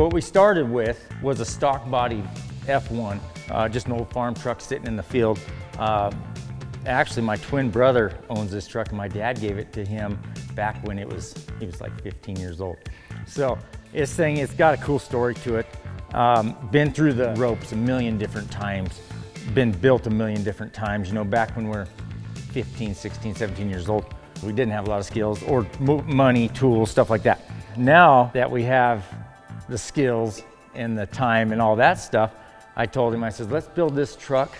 So what we started with was a stock body F1, just an old farm truck sitting in the field. Actually, my twin brother owns this truck, and my dad gave it to him back when he was like 15 years old. So this thing, it's got a cool story to it. Been through the ropes a million different times, been built a million different times. You know, back when we're 15, 16, 17 years old, we didn't have a lot of skills or money, tools, stuff like that. Now that we have the skills and the time and all that stuff, I told him, I said, let's build this truck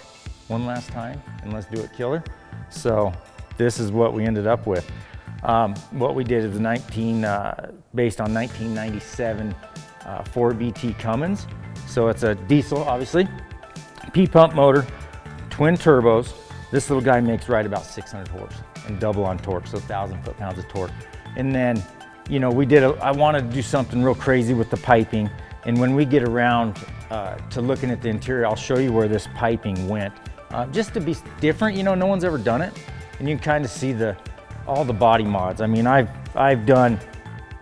one last time and let's do it killer. So this is what we ended up with. What we did is based on 1997 Ford BT Cummins. So it's a diesel, obviously, P-pump motor, twin turbos. This little guy makes right about 600 horse and double on torque, so 1,000 foot-pounds of torque. And then, you know, I wanted to do something real crazy with the piping. And when we get around to looking at the interior, I'll show you where this piping went. Just to be different, you know, no one's ever done it. And you can kind of see all the body mods. I mean, I've done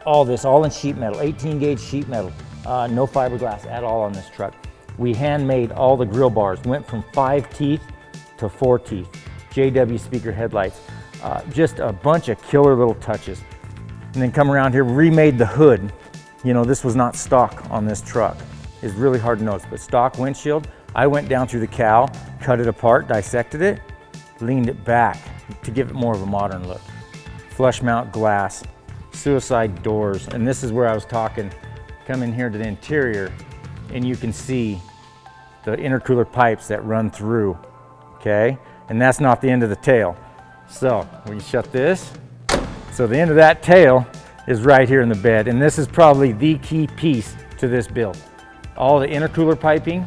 all this, all in sheet metal, 18 gauge sheet metal, no fiberglass at all on this truck. We handmade all the grill bars, went from 5 teeth to 4 teeth, JW speaker headlights, just a bunch of killer little touches. And then come around here, remade the hood. You know, this was not stock on this truck. It's really hard to notice, but stock windshield. I went down through the cowl, cut it apart, dissected it, leaned it back to give it more of a modern look. Flush mount glass, suicide doors, and this is where I was talking. Come in here to the interior, and you can see the intercooler pipes that run through, okay? And that's not the end of the tail. So when you shut this, so the end of that tail is right here in the bed, and this is probably the key piece to this build. All the intercooler piping,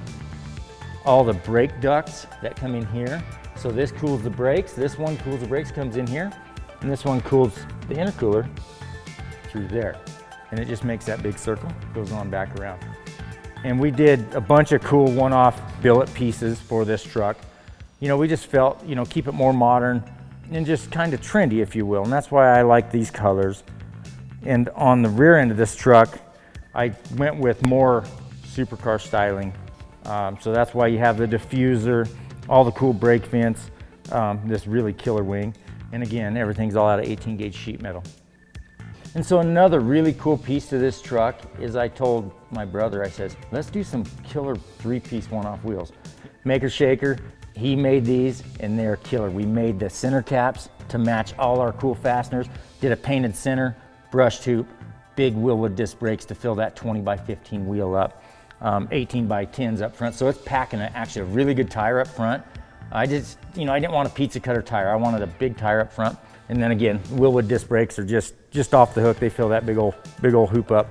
all the brake ducts that come in here. So this cools the brakes, this one cools the brakes, comes in here, and this one cools the intercooler through there. And it just makes that big circle, goes on back around. And we did a bunch of cool one-off billet pieces for this truck. You know, we just felt, you know, keep it more modern and just kind of trendy, if you will. And that's why I like these colors. And on the rear end of this truck, I went with more supercar styling. So that's why you have the diffuser, all the cool brake vents, this really killer wing. And again, everything's all out of 18 gauge sheet metal. And so another really cool piece to this truck is I told my brother, I said, let's do some killer 3-piece one-off wheels. Maker Shaker, he made these and they're killer. We made the center caps to match all our cool fasteners, did a painted center, brushed hoop, big Willwood disc brakes to fill that 20 by 15 wheel up, 18 by 10s up front. So it's packing actually a really good tire up front. I just, you know, I didn't want a pizza cutter tire. I wanted a big tire up front. And then again, Willwood disc brakes are just off the hook. They fill that big old hoop up.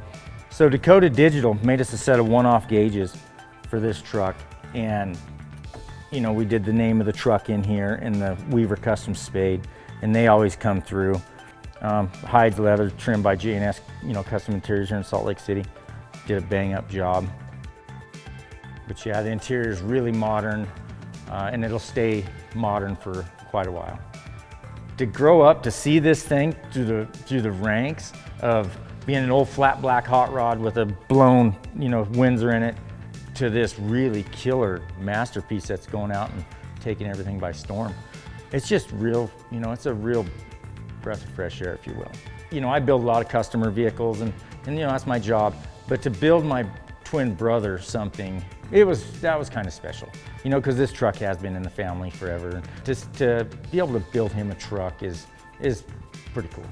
So Dakota Digital made us a set of one-off gauges for this truck. And, you know, we did the name of the truck in here and the Weaver Custom Spade, and they always come through. Hides leather trimmed by J&S, you know, Custom Interiors here in Salt Lake City. Did a bang-up job. But yeah, the interior is really modern, and it'll stay modern for quite a while. To grow up to see this thing through the ranks of being an old flat black hot rod with a blown, you know, Windsor in it, to this really killer masterpiece that's going out and taking everything by storm. It's just real, you know, it's a real breath of fresh air, if you will. You know, I build a lot of customer vehicles and you know, that's my job. But to build my twin brother something, that was kind of special. You know, because this truck has been in the family forever. Just to be able to build him a truck is pretty cool.